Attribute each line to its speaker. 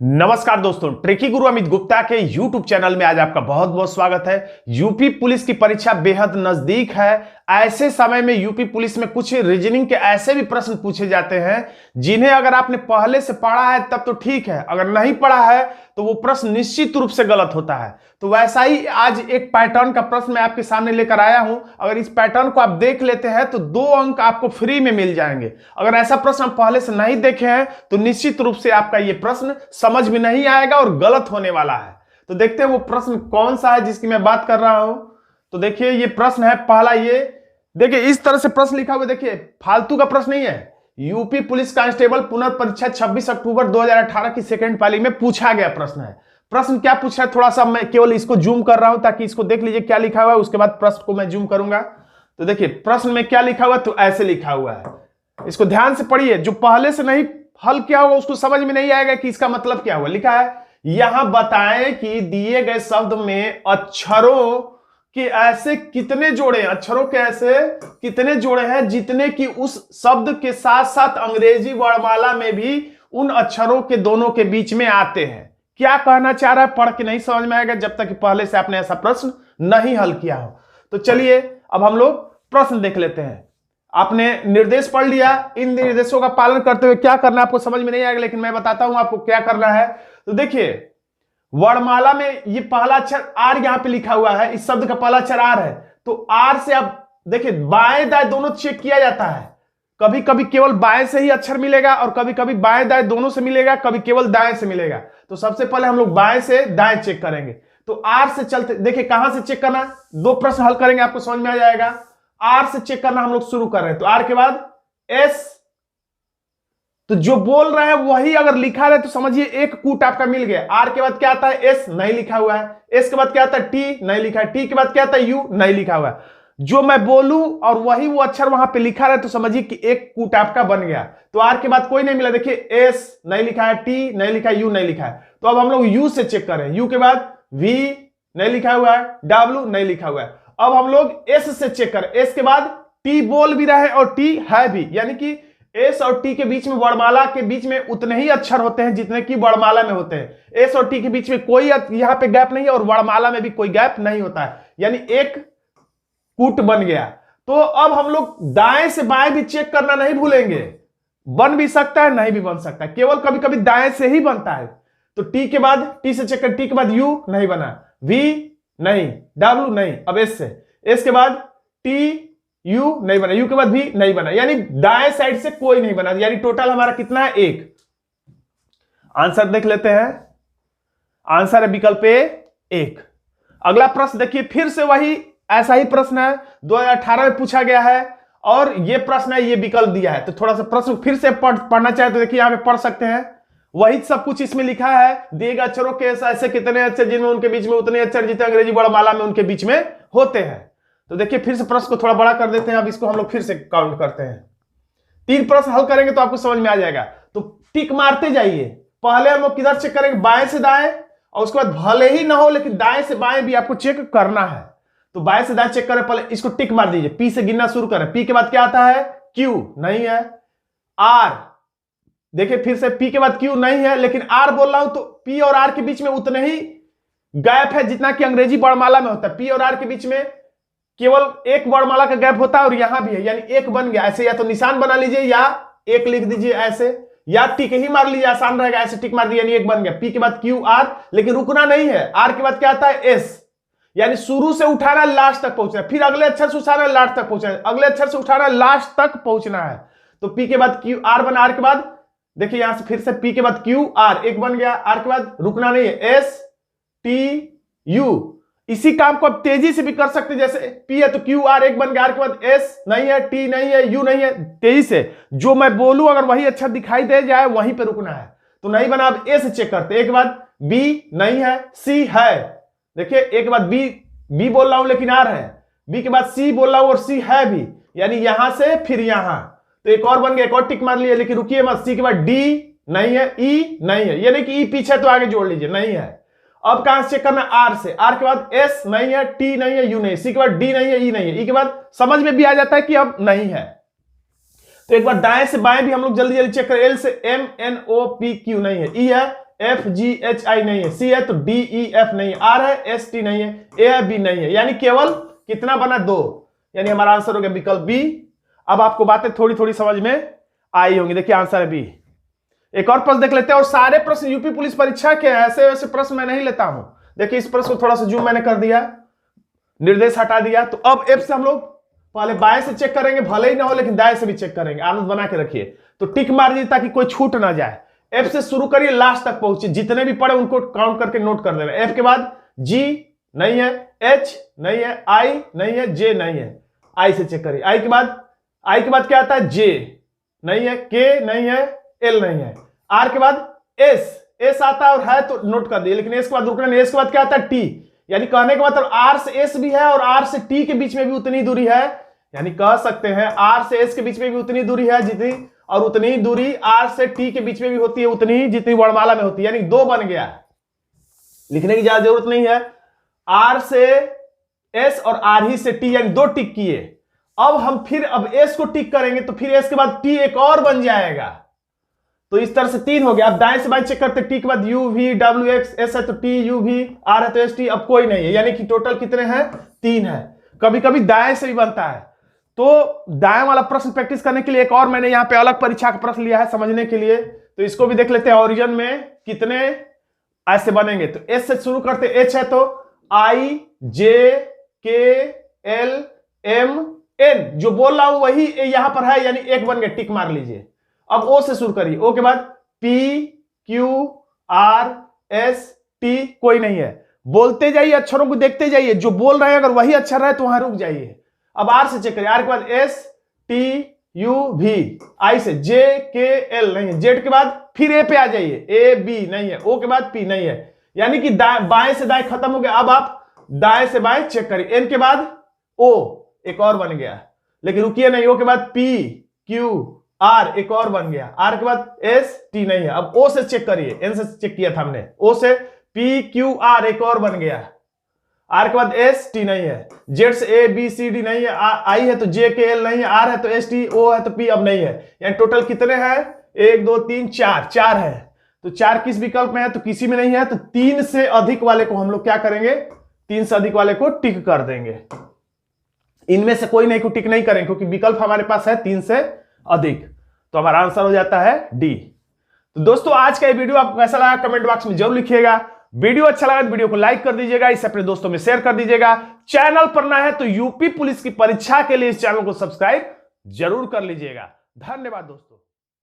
Speaker 1: नमस्कार दोस्तों, ट्रिकी गुरु अमित गुप्ता के YouTube चैनल में आज आपका बहुत बहुत स्वागत है। यूपी पुलिस की परीक्षा बेहद नजदीक है। ऐसे समय में यूपी पुलिस में कुछ रीजनिंग के ऐसे भी प्रश्न पूछे जाते हैं जिन्हें अगर आपने पहले से पढ़ा है तब तो ठीक है, अगर नहीं पढ़ा है तो वो प्रश्न निश्चित रूप से गलत होता है। तो वैसा ही आज एक पैटर्न का प्रश्न मैं आपके सामने लेकर आया हूं। अगर इस पैटर्न को आप देख लेते हैं तो 2 अंक आपको फ्री में मिल जाएंगे। अगर ऐसा प्रश्न आप पहले से नहीं देखे हैं तो निश्चित रूप से आपका ये प्रश्न समझ में नहीं आएगा और गलत होने वाला है। तो देखते हैं वो प्रश्न कौन सा है जिसकी मैं बात कर रहा हूं। तो देखिए ये प्रश्न है पहला। ये देखिए इस तरह से प्रश्न लिखा हुआ, देखिए फालतू का प्रश्न नहीं है। यूपी पुलिस कांस्टेबल पुनर्परीक्षा 26 अक्टूबर 2018 की सेकंड पाली में पूछा गया प्रश्न है। प्रश्न क्या पूछ रहा है, थोड़ा सा मैं केवल इसको जूम कर रहा हूं ताकि इसको देख लीजिए क्या लिखा हुआ है, उसके बाद प्रश्न को मैं जूम करूंगा। तो देखिए प्रश्न में क्या लिखा हुआ है, तो ऐसे लिखा हुआ है, इसको ध्यान से पढ़िए। जो पहले से नहीं हल किया होगा उसको समझ में नहीं आएगा कि इसका मतलब क्या हुआ। लिखा है यहां बताएं कि दिए गए शब्द में अक्षरों के ऐसे कितने जोड़े, अक्षरों के ऐसे कितने जोड़े हैं जितने कि उस शब्द के साथ साथ अंग्रेजी वर्णमाला में भी उन अक्षरों के दोनों के बीच में आते हैं। क्या कहना चाह रहा है पढ़ के नहीं समझ में आएगा जब तक कि पहले से आपने ऐसा प्रश्न नहीं हल किया हो। तो चलिए अब हम लोग प्रश्न देख लेते हैं। आपने निर्देश पढ़ लिया, इन निर्देशों का पालन करते हुए क्या करना है आपको समझ में नहीं आएगा, लेकिन मैं बताता हूं आपको क्या करना है। तो देखिए वर्णमाला में ये पहला अक्षर आर यहां पे लिखा हुआ है, इस शब्द का पहला अक्षर आर है। तो आर से आप देखिए बाएं दाएं दोनों चेक किया जाता है। कभी कभी केवल बाएं से ही अक्षर मिलेगा और कभी कभी बाएं दाएं दोनों से मिलेगा, कभी केवल दाएं से मिलेगा। तो सबसे पहले हम लोग बाएं से दाएं चेक करेंगे। तो आर से चलते देखिए कहां से चेक करना, 2 प्रश्न हल करेंगे आपको समझ में आ जाएगा। आर से चेक करना हम लोग शुरू कर रहे हैं। तो आर के बाद एस, तो जो बोल रहे हैं वही अगर लिखा रहे तो समझिए एक कूट आपका मिल गया। आर के बाद क्या आता है, एस नहीं लिखा हुआ है। एस के बाद क्या आता है, टी नहीं लिखा है। टी के बाद क्या आता है, यू नहीं लिखा हुआ है। जो मैं बोलूं और वही वो अक्षर वहां पे लिखा रहे तो समझिए कि एक कूट आपका बन गया। तो आर के बाद कोई नहीं मिला, देखिए एस नहीं लिखा है, टी नहीं लिखा है, यू नहीं लिखा है। तो अब हम लोग यू से चेक करें। यू के बाद वी नहीं लिखा हुआ है, डब्ल्यू नहीं लिखा हुआ है। अब हम लोग एस से चेक करें। एस के बाद टी बोल भी रहा है और टी है भी, यानी कि एस और टी के बीच में वर्णमाला के बीच में उतने ही अक्षर होते हैं जितने कि वर्णमाला में होते हैं। एस और टी के बीच में कोई यहां पे गैप नहीं है और वर्णमाला में भी कोई गैप नहीं होता है, यानी एक कूट बन गया। तो अब हम लोग दाएं से बाएं भी चेक करना नहीं भूलेंगे। बन भी सकता है नहीं भी बन सकता है, केवल कभी कभी दाएं से ही बनता है। तो टी के बाद टी से चेक कर, टी के बाद यू नहीं बना, वी नहीं, डब्ल्यू नहीं। अब एस से, एस के बाद टी यू नहीं बना, यू के बाद भी नहीं बना, यानी दाएं साइड से कोई नहीं बना। यानी टोटल हमारा कितना है, 1। आंसर देख लेते हैं। आंसर है विकल्प ए 1। अगला प्रश्न देखिए, फिर से वही ऐसा ही प्रश्न है, 2018 में पूछा गया है और ये प्रश्न है, ये विकल्प दिया है। तो थोड़ा सा प्रश्न फिर से पढ़ना चाहे तो देखिए यहां पे पढ़ सकते हैं। वही सब कुछ इसमें लिखा है, दिए गए अक्षरों के ऐसे कितने अक्षर जिनमें उनके बीच में उतने अक्षर जितने अंग्रेजी वर्णमाला में उनके बीच में होते हैं। तो देखिए फिर से प्रश्न को थोड़ा बड़ा कर देते हैं। अब इसको हम लोग फिर से काउंट करते हैं। 3 प्रश्न हल करेंगे तो आपको समझ में आ जाएगा। तो टिक मारते जाइए। पहले हम लोग किधर चेक करेंगे, बाएं से दाएं, और उसके बाद भले ही ना हो लेकिन दाएं से बाएं भी आपको चेक करना है। तो बाएं से दाएं चेक करें, पहले इसको टिक मार दीजिए। पी से गिनना शुरू करें। पी के बाद क्या आता है, क्यू नहीं है। आर देखिए फिर से पी के बाद क्यू नहीं है, लेकिन आर बोल रहा हूं तो पी और आर के बीच में उतने ही गैप है जितना कि अंग्रेजी वर्णमाला में होता है। पी और आर के बीच में केवल एक वर्णमाला का गैप होता है और यहां भी है, यानी एक बन गया। ऐसे या तो निशान बना लीजिए या एक लिख दीजिए ऐसे, या टिक ही मार लीजिए, आसान रहेगा। ऐसे टिक मार दिया यानी एक बन गया। पी के बाद क्यू आर, लेकिन रुकना नहीं है। आर के बाद क्या आता है, एस, यानी शुरू से उठाना लास्ट तक पहुंचना है, फिर अगले अक्षर से उठाना लास्ट तक पहुंचना है, अगले अक्षर से उठाना लास्ट तक पहुंचना है। तो पी के बाद क्यू आर बना। आर के बाद देखिए यहां से फिर से पी के बाद क्यू आर, एक बन गया। आर के बाद रुकना नहीं है, एस टी यू। इसी काम को आप तेजी से भी कर सकते हैं, जैसे पी है तो क्यू आर एक बन गया। आर के बाद एस नहीं है, टी नहीं है, यू नहीं है। तेजी से जो मैं बोलूं अगर वही अक्षर दिखाई दे जाए वहीं पे रुकना है। तो नहीं बना, अब ए से चेक करते। एक बार बी नहीं है, सी है। देखिए एक बार बी बोल रहा हूं लेकिन आर है, बी के बाद सी बोल रहा हूं और सी है भी, यानी यहां से फिर यहां। तो एक और बन गया, एक और टिक मार लिया, लेकिन रुकिए मत। सी के बाद डी नहीं है, ई नहीं है, यानी कि ई पीछे तो आगे जोड़ लीजिए, नहीं है। अब कहां से चेक करना, आर से। आर के बाद एस नहीं है, टी नहीं है, यू नहीं है। सी के बाद डी नहीं है, ई नहीं है। ई के बाद समझ में भी आ जाता है कि अब नहीं है। तो एक बार दाएं से बाएं भी हम लोग जल्दी जल्दी चेक करें। एल से M N O P Q नहीं है, ई है, FGHI नहीं है, C है तो DEF नहीं है, R है ST नहीं है, A है B नहीं है, यानी केवल कितना बना 2, यानी हमारा आंसर हो गया विकल्प B। अब आपको बातें थोड़ी थोड़ी समझ में आई होंगी। देखिए आंसर है B। एक और प्रश्न देख लेते हैं, और सारे प्रश्न यूपी पुलिस परीक्षा के ऐसे वैसे प्रश्न मैं नहीं लेता हूं। देखिए इस प्रश्न को थोड़ा सा जूम मैंने कर दिया, निर्देश हटा दिया। तो अब F से हम लोग पहले बाएं से चेक करेंगे, भले ही ना हो लेकिन दाएं से भी चेक करेंगे। आनंद बना के रखिए, तो टिक मार दीजिए ताकि कोई छूट ना जाए। F से शुरू करिए, लास्ट तक पहुंचे, जितने भी पढ़े उनको काउंट करके नोट कर देना। F के बाद G नहीं है, H नहीं है, I नहीं है, J नहीं है, I से चेक करिए। I के बाद क्या आता है? J नहीं है, K नहीं है, L नहीं है। R के बाद S आता है और है तो नोट कर दिए, लेकिन S के बाद रुकना नहीं। S के बाद क्या आता है? T, यानी कहने के मतलब R से S भी है और R से T के बीच में भी उतनी दूरी है, यानी कह सकते हैं R से S के बीच में भी उतनी दूरी है जितनी, और उतनी दूरी R से T के बीच में भी होती है उतनी ही जितनी वर्णमाला में होती है, यानी 2 बन गया। लिखने की ज्यादा जरूरत नहीं है। R से S और R ही से T, यानी 2 टिक किए। अब हम फिर S को टिक करेंगे तो फिर S के बाद T एक और बन जाएगा, तो इस तरह से 3 हो गया। अब दाएं से बाएं चेक करते, T के बाद U V W X, S है तो T U V, R है तो S T, अब कोई नहीं है, यानी कि टोटल कितने हैं? 3 है। कभी कभी दाएं से भी बनता है, तो दाएं वाला प्रश्न प्रैक्टिस करने के लिए एक और मैंने यहां पे अलग परीक्षा का प्रश्न लिया है समझने के लिए, तो इसको भी देख लेते हैं। ओरिजिन में कितने ऐसे बनेंगे, तो S से शुरू करते, H है तो I J K L M N, जो बोल रहा हूं वही यहां पर है, यानी 1 बन गया, टिक मार लीजिए। अब O से शुरू करिए, O के बाद P Q R S T, कोई नहीं है। बोलते जाइए, अक्षरों को देखते जाइए, जो बोल रहे हैं अगर वही अक्षर है तो वहां रुक जाइए। अब R से चेक करिए, R के बाद S T U V, I से J K L नहीं है, Z के बाद फिर A पे आ जाइए, A B नहीं है, O के बाद P नहीं है, यानी कि बाएं से दाएं खत्म हो गया। अब आप दाएं से बाएं चेक करिए, N के बाद O एक और बन गया, लेकिन रुकिए नहीं, O के बाद P Q R एक और बन गया, R के बाद S T नहीं है। अब O से चेक करिए, N से चेक किया था हमने, O से P Q R एक और बन गया, R के बाद S T नहीं है, Z से A B C D नहीं है, I है तो J K L नहीं है, R है तो S T, O है तो P अब नहीं है, यानी टोटल कितने हैं? 1 2 3 4 है। तो 4 किस विकल्प में है? तो किसी में नहीं है, तो 3 से अधिक वाले को हम लोग क्या करेंगे? 3 से अधिक वाले को टिक कर देंगे। इनमें से कोई नहीं को टिक नहीं करेंगे क्योंकि विकल्प हमारे पास है 3 से अधिक, तो हमारा आंसर हो जाता है D। तो दोस्तों आज का ये वीडियो आपको कैसा लगा कमेंट बॉक्स में जरूर लिखिएगा। वीडियो अच्छा लगा तो वीडियो को लाइक कर दीजिएगा, इसे अपने दोस्तों में शेयर कर दीजिएगा। चैनल पर नया है तो यूपी पुलिस की परीक्षा के लिए इस चैनल को सब्सक्राइब जरूर कर लीजिएगा। धन्यवाद दोस्तों।